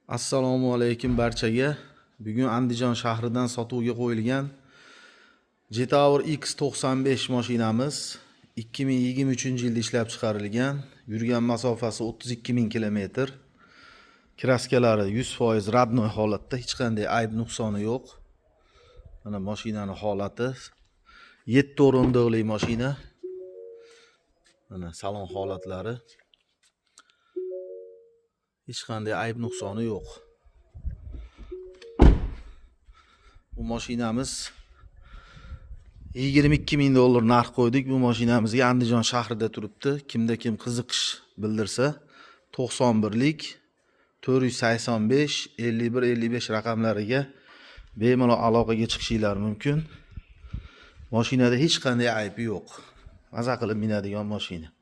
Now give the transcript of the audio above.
Assalomu alaykum barchaga. Bugun Andijon shahridan sotuvga qo'yilgan Jetour X95 mashinamiz 2023-yilda ishlab chiqarilgan. Yurgan masofasi 32.000 kilometr. Kraskalari 100% radnoy holatda, hech qanday ayb nuqsoni yo'q. Mana mashinaning holati 7 o'rindiqli mashina. Mana salon holatlari. Hech qanday ayb nuqsoni yo'q. Bu mashinamiz 22.000 dollar narx qo'ydik. Bu mashinamizga Andijon shahrida turibdi. Kimda kim qiziqish bildirsa 91lik 485 51 55 raqamlariga bemalol aloqaga chiqishingiz mumkin. Mashinada hech qanday aybi yo'q. Maza qilib minadigan mashina.